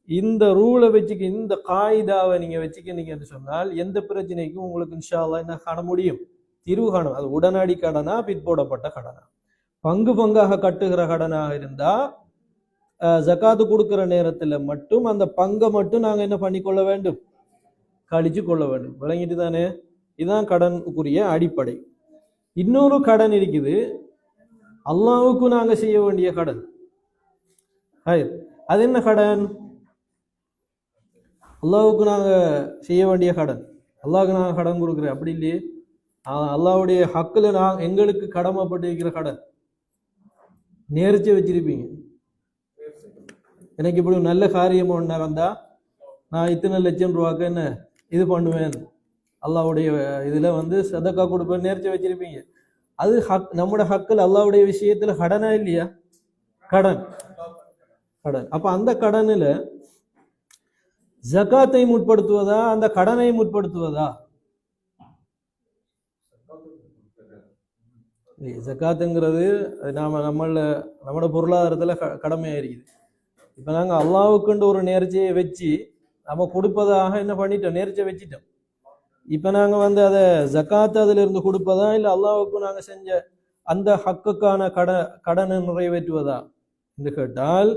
A: இந்த ரூலை வச்சுக்க, இந்த காயிதாவை நீங்க வச்சுக்கிட்டீங்கன்னு சொன்னால் எந்த பிரச்சனைக்கும் உங்களுக்கு இன்ஷா அல்லாஹ் என்ன காண முடியும், தீர்வு காணும். அது உடனடி கடனா பிற்போடப்பட்ட கடனா, பங்கு பங்காக கட்டுகிற கடனாக இருந்தா ஜகாத்து கொடுக்கிற நேரத்துல மட்டும் அந்த பங்கை மட்டும் நாங்க என்ன பண்ணிக்கொள்ள வேண்டும், கழிச்சு கொள்ள வேண்டும். விளங்கிட்டு தானே. இதுதான் கடனுக்குரிய அடிப்படை. இன்னொரு கடன் இருக்குது, அல்லாஹ்வுக்கு நாங்க செய்ய வேண்டிய கடன். அது என்ன கடன், அல்லாஹ்வுக்கு நாங்க செய்ய வேண்டிய கடன். அல்லாஹ்வுக்கு நாங்க கடன் கொடுக்குறேன் அப்படி இல்லையே, அல்லாஹ்வுடைய ஹக்குல எங்களுக்கு கடமைப்பட்டிருக்கிற கடன். நேர்ச்சி வச்சிருப்பீங்க, எனக்கு இப்படி நல்ல காரியம் ஒன்று வந்தா நான் இத்தனை லட்சம் ரூபாய்க்கு என்ன இது பண்ணுவேன், அல்லாஹ்வுடைய இதுல சதக்கா கொடுப்பேன் நேர்ச்சி வச்சிருப்பீங்க. அது நம்முடைய ஹக்கில் அல்லாஹ்வுடைய விஷயத்துல கடனா இல்லையா, கடன் கடன். அப்ப அந்த கடனில் ஜகாத்தை முற்படுத்துவதா அந்த கடனை முற்படுத்துவதா, ஜகாத்துங்கிறது நம்மளோட பொருளாதாரத்துல கடமையா இருக்குது. இப்ப நாங்க அல்லாஹ்வுக்குண்டு ஒரு நேர்ச்சியை வச்சு நம்ம கொடுப்பதாக என்ன பண்ணிட்டோம், நேர்ச்சியை வச்சிட்டோம். இப்ப நாங்க அதை ஜகாத்து அதுல இருந்து கொடுப்பதா இல்ல அல்லாஹ்வுக்கு நாங்க செஞ்ச அந்த ஹக்குக்கான கடனை நிறைவேற்றுவதா என்று கேட்டால்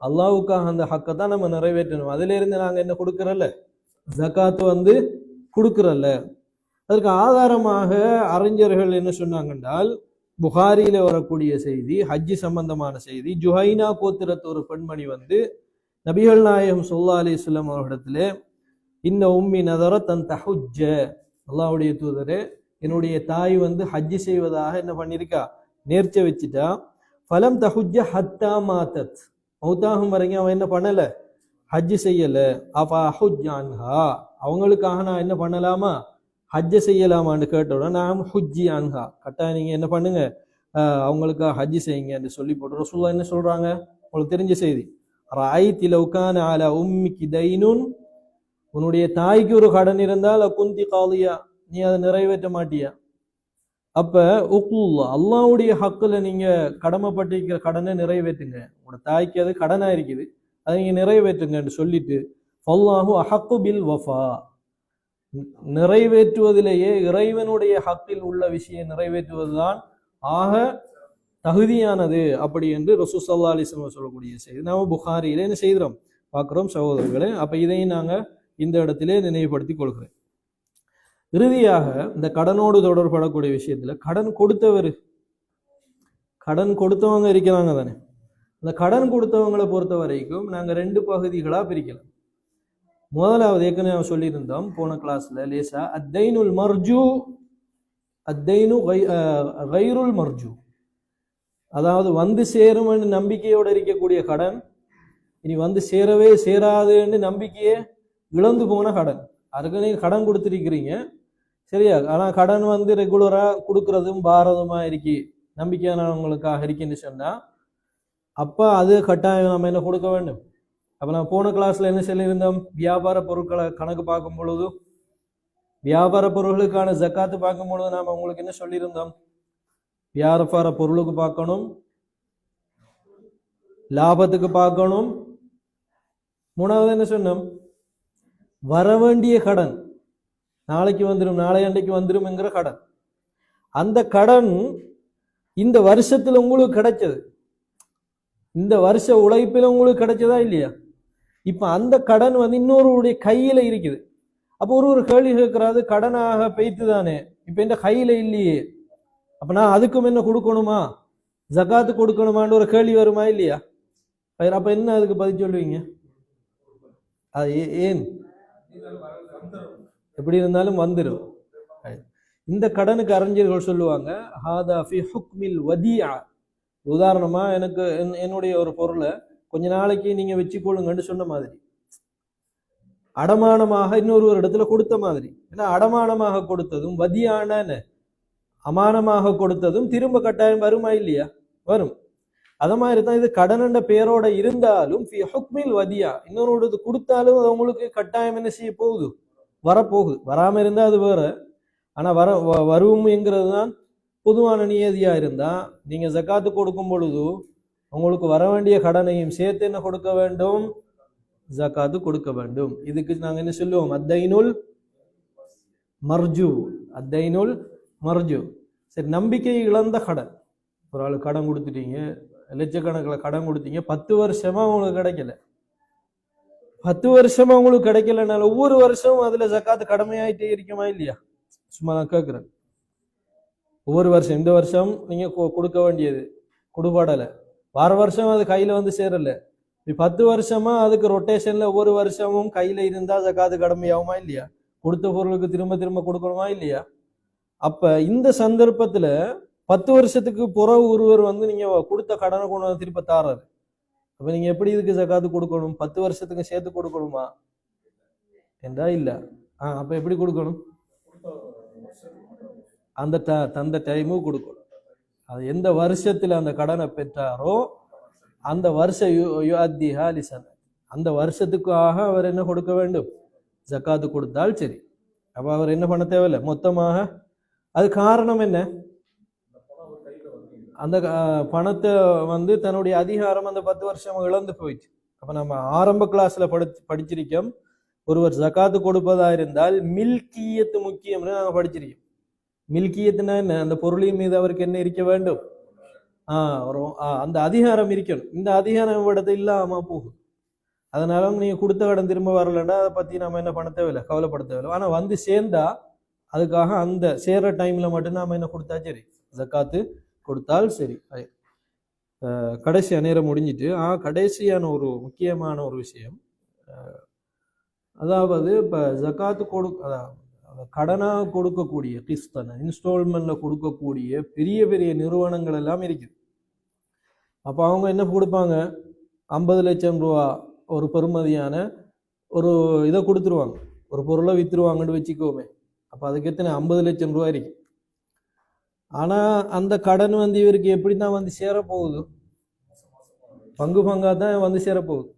A: அல்லாஹ்வுக்காக அந்த ஹக்கை தான் நம்ம நிறைவேற்றணும். அதுல இருந்து நாங்க என்ன கொடுக்கறல்ல, ஜகாத்து கொடுக்கறல்ல. அதற்கு ஆதாரமாக அறிஞர்கள் என்ன சொன்னாங்கன்றால், புகாரியில வரக்கூடிய செய்தி, ஹஜ்ஜி சம்பந்தமான செய்தி. ஜுஹைனா கோத்திரத்து ஒரு பெண்மணி நபிகள் நாயகம் ஸல்லல்லாஹு அலைஹி வஸல்லம் அவர்களிடத்திலே, இன்ன உம்மி நதர தன் தஹுஜ்ஜ, அல்லாஹ்வுடைய தூதரே என்னுடைய தாய் ஹஜ்ஜி செய்வதாக என்ன பண்ணிருக்கா, நேர்ச்சை வச்சுட்டா. ஃபலம் தஹுஜ்ஜ ஹத்தா மாத்தத், மௌத்தாகும் வரைக்கும் அவன் என்ன பண்ணல, ஹஜ்ஜி செய்யல. அப்ப ஹுஜ் அன்ஹா, அவங்களுக்காக நான் என்ன பண்ணலாமா, ஹஜ்ஜை செய்யலாமான்னு கேட்டோம். நாம் ஹுஜ்ஜி அன்ஹா, கட்டாயம் நீங்க என்ன பண்ணுங்க, அவங்களுக்காக ஹஜ்ஜி செய்யுங்க என்று சொல்லி போட்டு ரசூலுல்லாஹ் என்ன சொல்றாங்க, உங்களுக்கு தெரிஞ்ச செய்தி. ரஅய்தி லவ் கான அலா உம்மிகி தைனுன், உன்னுடைய தாய்க்கு ஒரு கடன் இருந்தால் குந்தி காலியா, நீ அதை நிறைவேற்ற மாட்டியா. அப்ப உக்குல்லா, அல்லாஹ்வுடைய ஹக்குல நீங்க கடமைப்பட்டிருக்கிற கடனை நிறைவேற்றுங்க. உங்களோட தாய்க்கு அது கடனா இருக்குது, அதை நீங்க நிறைவேற்றுங்கன்னு சொல்லிட்டு, ஃபல்லாஹு அஹக்கு பில் வஃபா, நிறைவேற்றுவதிலேயே இறைவனுடைய ஹக்கில் உள்ள விஷயம் நிறைவேற்றுவதுதான் ஆக தகுதியானது அப்படி என்று ரசூல் ஸல்லல்லாஹு அலைஹி வஸல்லம் சொல்லக்கூடிய செய்தி நாம புகாரியில என்ன செய்கிறோம் பார்க்கிறோம் சகோதரர்களே. அப்ப இதையும் நாங்க இந்த இடத்திலே நினைவுபடுத்திக் கொள்கிறேன். இறுதியாக இந்த கடனோடு தொடர்படக்கூடிய விஷயத்துல கடன் கொடுத்தவங்க இருக்கிறாங்க தானே, அந்த கடன் கொடுத்தவங்களை பொறுத்த வரைக்கும் நாங்க 2 பகுதிகளா பிரிக்கலாம். முதலாவது ஏற்கனவே சொல்லியிருந்தோம் போன கிளாஸ்ல லேசா, அத்தைனுல் மர்ஜூ, அத்தைனு கைருல் மர்ஜூ, அதாவது சேரும் நம்பிக்கையோடு இருக்கக்கூடிய கடன், இனி சேரவே சேராதுன்னு நம்பிக்கையே இழந்து போன கடன். அதுக்கு நீங்க கடன் கொடுத்துருக்கிறீங்க சரியா, ஆனா கடன் ரெகுலரா கொடுக்கறதும் பாரதமா இருக்கி நம்பிக்கையானவங்களுக்காக இருக்குன்னு சொன்னா அப்ப அது கட்டாயம் நம்ம என்ன கொடுக்க வேண்டும். அப்ப நான் போன கிளாஸ்ல என்ன சொல்லியிருந்தோம், வியாபார பொருட்களை கணக்கு பார்க்கும் பொழுது, வியாபார பொருட்களுக்கான ஜக்காத்து பார்க்கும் பொழுது நாம உங்களுக்கு என்ன சொல்லியிருந்தோம், வியாபார பொருளுக்கு பார்க்கணும், லாபத்துக்கு பார்க்கணும், மூணாவது என்ன சொன்னோம், வரவேண்டிய கடன், நாளைக்கு வந்துடும் நாளையண்டைக்கு வந்துடும் என்கிற கடன். அந்த கடன் இந்த வருஷத்துல உங்களுக்கு கிடைச்சது, இந்த வருஷ உழைப்பில் உங்களுக்கு கிடைச்சதா இல்லையா. இப்ப அந்த கடன் இன்னொருடைய கையில இருக்குது. அப்போ ஒரு கேள்வி கேட்கறாது, கடனாக பெய்த்து தானே, இப்ப இந்த கையில இல்லையே, அப்ப நான் அதுக்கும் என்ன கொடுக்கணுமா, ஜகாத்து கொடுக்கணுமான்னு ஒரு கேள்வி வருமா இல்லையா. அப்ப என்ன அதுக்கு பதில் சொல்லுவீங்க? அது ஏன் எப்படி இருந்தாலும் வந்துடும். இந்த கடனுக்கு அறிஞர்கள் சொல்லுவாங்க ஹாதா ஃபி ஹுக்மில் வதியா. உதாரணமா எனக்கு என்னுடைய ஒரு பொருளை கொஞ்ச நாளைக்கு நீங்க வச்சுக்கொள்ளுங்கன்னு சொன்ன மாதிரி, அடமானமாக இன்னொரு இடத்துல கொடுத்த மாதிரி. ஏன்னா அடமானமாக கொடுத்ததும் வதியான அமானமாக கொடுத்ததும் திரும்ப கட்டாயம் வருமா இல்லையா? வரும். அத மாதிரி தான் இது கடனண்ட பேரோட இருந்தாலும் ஃபி ஹுக்மில் வதியா, இன்னொரு கொடுத்தாலும் அது உங்களுக்கு கட்டாயம் என்ன செய்ய போகுது? வரப்போகுது. வராம இருந்தா அது வேற. ஆனா வரும்ங்கிறது தான் பொதுவான நியதியா இருந்தா நீங்க ஜக்காத்து கொடுக்கும் பொழுது உங்களுக்கு வர வேண்டிய கடனையும் சேர்த்து என்ன கொடுக்க வேண்டும்? ஜக்காத்து கொடுக்க வேண்டும். இதுக்கு நாங்க என்ன சொல்லுவோம்? அத்தைனுல் மர்ஜு. அத்தைனுல் மர்ஜு. சரி, நம்பிக்கை இழந்த கடன். ஒரு ஆளு கடன் கொடுத்துட்டீங்க, லட்சக்கணக்கில் கடன் கொடுத்தீங்க, 10 வருஷமா உங்களுக்கு கிடைக்கல. 10 வருஷமா உங்களுக்கு கிடைக்கலனால ஒவ்வொரு வருஷமும் அதுல ஜக்காத்து கடமையாயிட்டே இருக்குமா இல்லையா? சும்மா நான் கேட்கிறேன். ஒவ்வொரு வருஷம், இந்த வருஷம் நீங்க கொடுக்க வேண்டியது கொடுபடலை, வார வருஷம் அது கையில வந்து சேரல, 10 வருஷமா அதுக்கு ரொட்டேஷன்ல ஒவ்வொரு வருஷமும் கையில இருந்தா ஜக்காத்து கடமையாகுமா இல்லையா? கொடுத்த பொருளுக்கு திரும்ப திரும்ப கொடுக்கணுமா இல்லையா? அப்ப இந்த சந்தர்ப்பத்துல 10 வருஷத்துக்கு பிறகு ஒருவர் வந்து நீங்க கொடுத்த கடனை கொண்டு வந்து திருப்ப தாராரு. அப்ப நீங்க எப்படி இதுக்கு ஜக்காத்து கொடுக்கணும்? 10 வருஷத்துக்கு சேர்த்து கொடுக்கணுமா என்றா இல்ல. அப்ப எப்படி கொடுக்கணும்? அந்த தந்த டைமு கொடுக்கணும். அது எந்த வருஷத்துல அந்த கடனை பெற்றாரோ அந்த வருஷம் அந்த வருஷத்துக்காக அவர் என்ன கொடுக்க வேண்டும்? ஜக்காத்து கொடுத்தால் சரி. அப்ப அவர் என்ன பண்ண தேவையில்லை மொத்தமாக. அது காரணம் என்ன? அந்த பணத்தை வந்து தன்னுடைய அதிகாரம் அந்த 10 வருஷம் இழந்து போயிடுச்சு. அப்ப நம்ம ஆரம்ப கிளாஸ்ல படிச்சிருக்கோம், ஒருவர் ஜக்காத்து கொடுப்பதா இருந்தால் மில்கியத்து முக்கியம்னு நாங்க படிச்சிருக்கோம். மில்கியத்துனா என்ன? அந்த பொருளின் மீது அவருக்கு என்ன இருக்க வேண்டும்? அந்த அதிகாரம் இருக்கணும். இந்த அதிகாரம் இடத்துல இல்லாம போகும். அதனால நீங்க கொடுத்த கடன் திரும்ப வரலன்னா அதை பத்தி நம்ம என்ன பண்ண தேவையில்லை, கவலைப்பட தேவையில்லை. ஆனா வந்து சேர்ந்தா அதுக்காக அந்த சேர்ற டைம்ல மட்டும் நாம என்ன கொடுத்தா சரி, ஜக்காத்து கொடுத்தால் சரி. கடைசியா நேரம் முடிஞ்சிட்டு கடைசியான ஒரு முக்கியமான ஒரு விஷயம், அதாவது இப்ப ஜக்காத்து கடனாக கொடுக்கக்கூடிய கிஸ்தன இன்ஸ்டால்மெண்ட்ல கொடுக்கக்கூடிய பெரிய பெரிய நிறுவனங்கள் எல்லாம் இருக்குது. அப்ப அவங்க என்ன கொடுப்பாங்க? 50 லட்சம் ரூபா ஒரு பெறுமதியான ஒரு இதை கொடுத்துருவாங்க, ஒரு பொருளை வித்துருவாங்கன்னு வச்சுக்கோமே. அப்ப அதுக்கு எத்தனை? 50 லட்சம் ரூபாய் இருக்கு. ஆனா அந்த கடன் வந்து இவருக்கு எப்படித்தான் வந்து சேரப்போகுது? பங்கு பங்கா தான் வந்து சேரப்போகுது.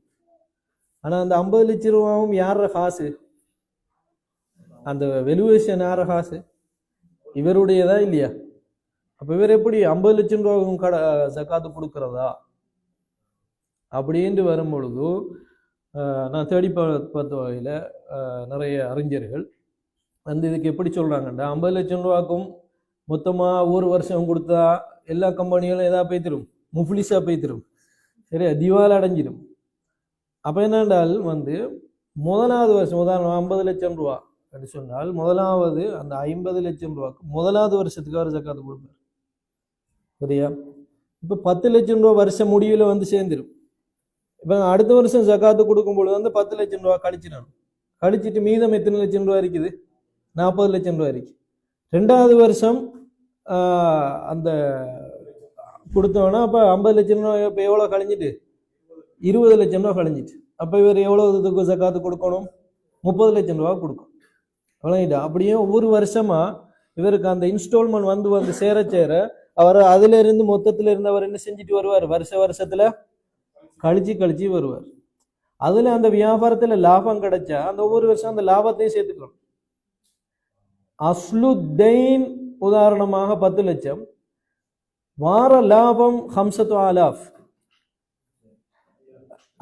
A: ஆனா அந்த 50 லட்சம் ரூபாவும் யார காசு? அந்த வெலுவேஷன் யார காசு? இவருடையதா இல்லையா? அப்ப இவர் எப்படி 50 லட்சம் ரூபாயும் ஜக்காத்து கொடுக்கிறதா அப்படின்னு வரும் பொழுது நான் தேடி பார்த்த வகையில நிறைய அறிஞர்கள் வந்து இதுக்கு எப்படி சொல்றாங்கன்னா, 50 லட்சம் ரூபாய்க்கும் மொத்தமா ஒரு வருஷம் கொடுத்தா எல்லா கம்பெனிகளும் எதா போய்த்திரும், முஃப்லிஸா போய்த்திரும், சரியா, திவால் அடைஞ்சிடும். அப்ப என்னென்றால் வந்து முதலாவது வருஷம், உதாரணம் 50 லட்சம் ரூபா அப்படி சொன்னால் முதலாவது அந்த 50 லட்சம் ரூபாய்க்கு முதலாவது வருஷத்துக்கு அவர் ஜக்காத்து கொடுப்பார், சரியா. இப்ப 10 லட்சம் ரூபா வருஷம் முடிவில் வந்து சேர்ந்துடும். இப்ப அடுத்த வருஷம் ஜக்காத்து கொடுக்கும் பொழுது வந்து 10 லட்சம் ரூபா கழிச்சிடணும். கழிச்சிட்டு மீதம் எத்தனை லட்சம் ரூபா இருக்குது? 40 லட்சம் ரூபா இருக்கு. 2வது வருஷம் அந்த கொடுத்தோன்னா அப்ப 50 லட்சம் ரூபா இப்ப எவ்வளவு கழிஞ்சிட்டு? 20 லட்சம் ரூபா கழிஞ்சிட்டு. அப்ப இவர் எவ்வளவு ஜக்காத்து கொடுக்கணும்? 30 லட்சம் ரூபா கொடுக்கும். அப்படியே ஒவ்வொரு வருஷமா இவருக்கு அந்த இன்ஸ்டால்மெண்ட் வந்து சேர சேர அவர் அதுல இருந்து மொத்தத்துல இருந்து அவர் என்ன செஞ்சுட்டு வருவார்? வருஷத்துல கழிச்சு வருவார். அதுல அந்த வியாபாரத்துல லாபம் கிடைச்சா அந்த ஒவ்வொரு வருஷம் அந்த லாபத்தையும் சேர்த்துக்கணும். அஸ்லுத்தைன் உதாரணமாக 10 லட்சம், வார லாபம் 5,000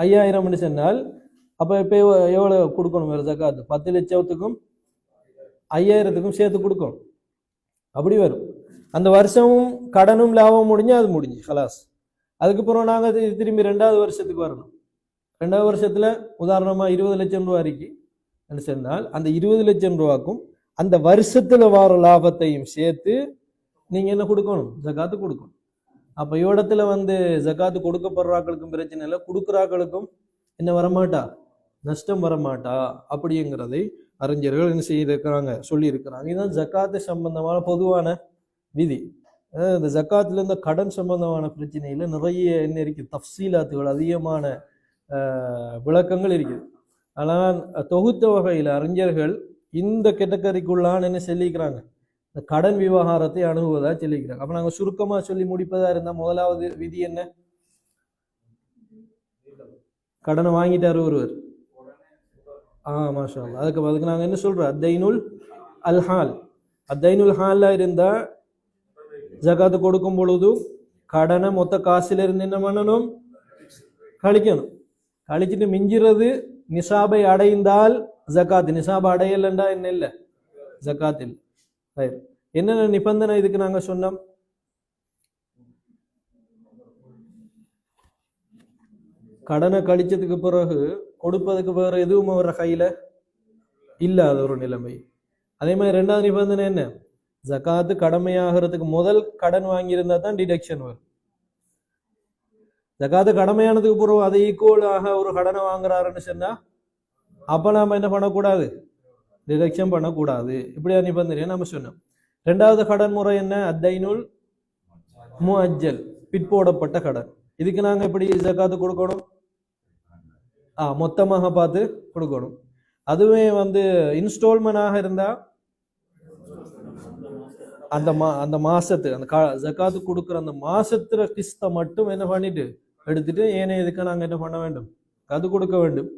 A: 5000 சொன்னால் அப்ப இப்ப எவ்வளவு கொடுக்கணும் ஜக்காத்து? 10 லட்சத்துக்கும் 5000த்துக்கும் சேர்த்து கொடுக்கணும். அப்படி வரும். அந்த வருஷமும் கடனும் லாபம் முடிஞ்சு அது முடிஞ்சு ஹலாஸ். அதுக்கப்புறம் நாங்க திரும்பி 2வது வருஷத்துக்கு வரணும். 2வது வருஷத்துல உதாரணமா 20 லட்சம் ரூபா இருக்கு சொன்னால் அந்த 20 லட்சம் ரூபாய்க்கும் அந்த வருஷத்துல வர லாபத்தையும் சேர்த்து நீங்க என்ன கொடுக்கணும்? ஜக்காத்து கொடுக்கணும். அப்போ இடத்துல வந்து ஜக்காத்து கொடுக்கப்படுறாக்களுக்கும் பிரச்சனை இல்லை, கொடுக்குறாக்களுக்கும் என்ன வரமாட்டா, நஷ்டம் வரமாட்டா அப்படிங்கிறதை அறிஞர்கள் என்ன செய்திருக்கிறாங்க, சொல்லியிருக்கிறாங்க. இதுதான் ஜக்காத்து சம்பந்தமான பொதுவான விதி. இந்த ஜக்காத்துல இந்த கடன் சம்பந்தமான பிரச்சனையில நிறைய என்ன இருக்குது, தஃசீலாத்துகள், அதிகமான விளக்கங்கள் இருக்குது. ஆனால் தொகுத்த வகையில் அறிஞர்கள் இந்த கேட்டகரிக்குள்ளான என்ன சொல்லிக்கிறாங்க, இந்த கடன் விவகாரத்தை அணுகுவதா சொல்லிக்கிறாங்க. அப்ப நாங்க சுருக்கமா சொல்லி முடிப்பதா இருந்தா, முதலாவது விதி என்ன, கடனை வாங்கிட்டாரு ஒருவர், மாஷா அல்லாஹ், அதுக்கு நாங்க என்ன சொல்றோம், அத்தைனுல் அல்ஹால். அத்தைனுல் ஹாலா இருந்தா ஜகாத்து கொடுக்கும் பொழுது கடனை மொத்த காசுல இருந்து என்ன பண்ணணும், கழிக்கணும். கழிச்சிட்டு மிஞ்சிறது நிசாபை அடைந்தால் ஜக்காத், நிசாபை அடையலண்டா என்ன இல்லை, ஜக்காத் இல்லை. என்னென்ன நிபந்தனை இதுக்கு நாங்க சொன்னோம், கடனை கழிச்சதுக்கு பிறகு கொடுப்பதுக்கு வேற எதுவும் வர கையில இல்லாத ஒரு நிலைமை. அதே மாதிரி ரெண்டாவது நிபந்தனை என்ன, ஜக்காத்து கடமையாகிறதுக்கு முதல் கடன் வாங்கியிருந்தா தான் டிடக்ஷன் வரும். ஜக்காத்து கடமையானதுக்கு பிறகு அதை ஈக்குவலாக ஒரு கடனை வாங்குறாருன்னு சொன்னா அப்ப நாம என்ன பண்ணக்கூடாது, டிடக்ஷன் பண்ணக்கூடாது. இப்படியா நிபந்தனையை நம்ம சொன்னோம். ரெண்டாவது கடன் முறை என்ன, அத்தைனுல் முஅஜ்ஜல், பிற்போடப்பட்ட கடன். இதுக்கு நாங்க எப்படி ஜக்காத்து கொடுக்கணும், மொத்தமாக பார்த்து கொடுக்கணும். அதுவே வந்து இன்ஸ்டால்மெண்டாக இருந்தா அந்த மாசத்து அந்த ஜக்காத்து கொடுக்குற அந்த மாசத்துல கிஸ்தை மட்டும் என்ன பண்ணிட்டு எடுத்துட்டு ஏனைய இதுக்கு நாங்க என்ன பண்ண வேண்டும், அது கொடுக்க வேண்டும்.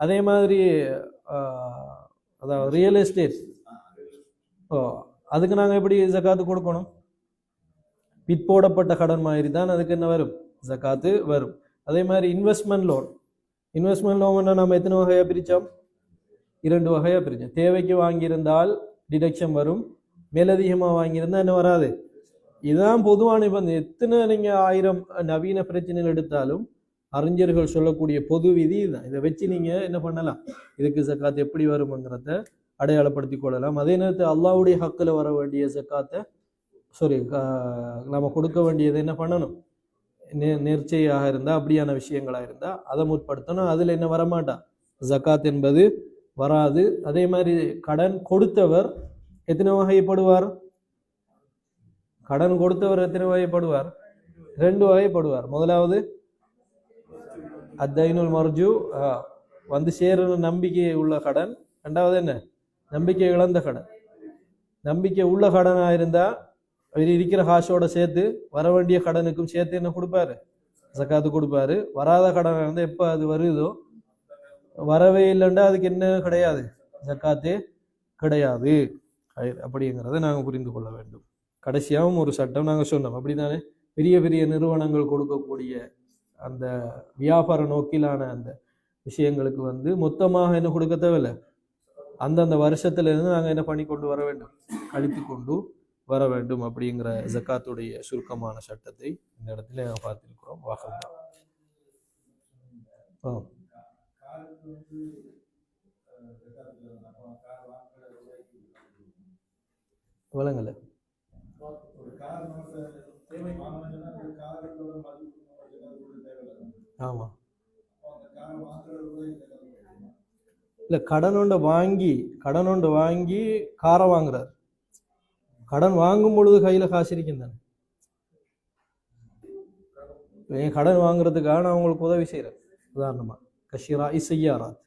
A: அதே மாதிரி அதாவது ரியல் எஸ்டேட், அதுக்கு நாங்க எப்படி ஜக்காத்து கொடுக்கணும், பிற்போடப்பட்ட கடன் மாதிரி தான் அதுக்கு என்ன வரும், ஜக்காத்து வரும். அதே மாதிரி இன்வெஸ்ட்மெண்ட் லோன், இன்வெஸ்ட்மெண்ட் லோன் நம்ம எத்தனை வகையா பிரிச்சோம், 2 வகையா பிரிச்சோம். தேவைக்கு வாங்கியிருந்தால் டிடக்ஷன் வரும், மேலதிகமா வாங்கியிருந்தா என்ன வராது. இதுதான் பொதுவான நிபந்தனை. எத்தனை நீங்க 1000 நவீன பிரச்சனைகள் எடுத்தாலும் அறிஞர்கள் சொல்லக்கூடிய பொது விதி இதுதான். இதை வச்சு நீங்க என்ன பண்ணலாம், இதுக்கு ஜக்காத் எப்படி வரும்ங்கிறத அடையாளப்படுத்தி கொள்ளலாம். அதே நேரத்தில் அல்லாஹ்வுடைய ஹக்கில் வர வேண்டிய ஜக்காத்தை நம்ம கொடுக்க வேண்டியது என்ன பண்ணணும், நேர்ச்சையாக இருந்தா, அப்படியான விஷயங்களா இருந்தா அதை முற்படுத்தணும். அதுல என்ன வரமாட்டா, ஜக்காத் என்பது வராது. அதே மாதிரி கடன் கொடுத்தவர் எத்தனை வகைப்படுவார், கடன் கொடுத்தவர் எத்தனை வகைப்படுவார், 2 வகைப்படுவார். முதலாவது அத்தைனுல் மர்ஜு, வந்து சேர நம்பிக்கை உள்ள கடன். ரெண்டாவது என்ன, நம்பிக்கை இழந்த கடன். நம்பிக்கை உள்ள கடனா இருந்தா அவர் இருக்கிற காசோட சேர்த்து வர வேண்டிய கடனுக்கும் சேர்த்து என்ன கொடுப்பாரு, ஜக்காத்து கொடுப்பாரு. வராத கடன் இருந்தா எப்ப அது வருதோ, வரவே இல்லைண்டா அதுக்கு என்ன கிடையாது, ஜக்காத்தே கிடையாது. அப்படிங்கிறத நாங்க புரிந்து கொள்ள வேண்டும். கடைசியாகவும் ஒரு சட்டம் நாங்க சொன்னோம், அப்படித்தானே, பெரிய பெரிய நிறுவனங்கள் கொடுக்கக்கூடிய அந்த வியாபார நோக்கிலான அந்த விஷயங்களுக்கு வந்து மொத்தமாக என்ன கொடுக்க தேவையில்லை, அந்தந்த வருஷத்துல இருந்து நாங்க என்ன பண்ணி கொண்டு வர வேண்டும், கழித்து கொண்டு வர வேண்டும். அப்படிங்கிற ஜக்காத்துடைய சுருக்கமான சட்டத்தை இந்த இடத்துல நாங்கள் பார்த்திருக்கிறோம். வாகனம் வளங்கல ஆமா இல்ல, கடனொண்ட வாங்கி காரை வாங்குறாரு. கடன் வாங்கும் பொழுது கையில காசு இருக்கும் தானே, கடன் வாங்குறதுக்காக நான் உங்களுக்கு உதவி செய்யறேன். உதாரணமா கஷிரா இசையாராத்,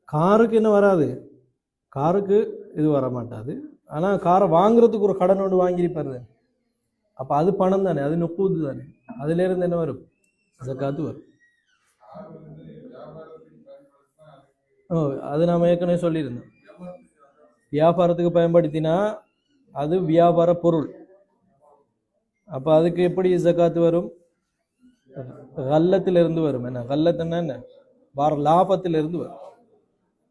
A: காருக்கு என்ன வராது, காருக்கு இது வர மாட்டாது. ஆனா காரை வாங்குறதுக்கு ஒரு கடன் ஒன்று வாங்கியிருப்பாரு, அப்ப அது பணம் தானே, அது நுக்கூது தானே, அதுல இருந்து என்ன வரும், ஜக்காத்து வரும். அது நாம ஏற்கனவே சொல்லியிருந்தோம். வியாபாரத்துக்கு பயன்படுத்தினா அது வியாபார பொருள், அப்ப அதுக்கு எப்படி ஜக்காத்து வரும், கல்லத்திலிருந்து வரும். என்ன கல்லத்துன்னா என்ன, லாபத்திலிருந்து வரும்,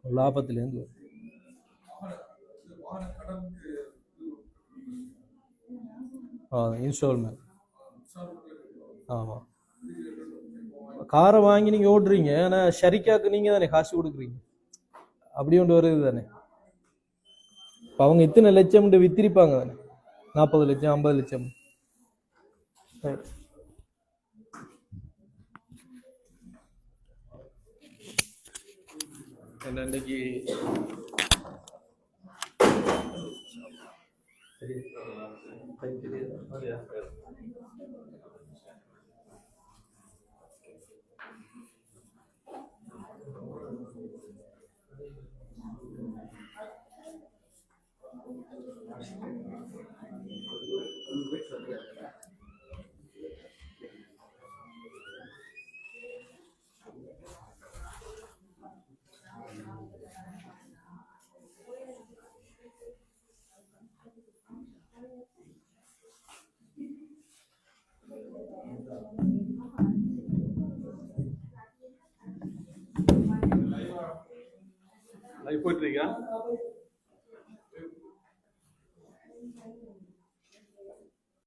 A: லாபத்திலிருந்து வரும். இன்ஸ்டால்மெண்ட். ஆமா, காரை வாங்கி நீங்க ஓட்டுறீங்க, ஆனா ஷரிக்காக்கு நீங்க தானே காசு கொடுக்குறீங்க, அப்படி ஒன்று வருது தானே. அவங்க இத்தனை லட்சம் வித்திருப்பாங்க தானே, 40 லட்சம் 50 லட்சம். என்ன இன்னைக்கு லைவ் போயிட்டு இருக்கா?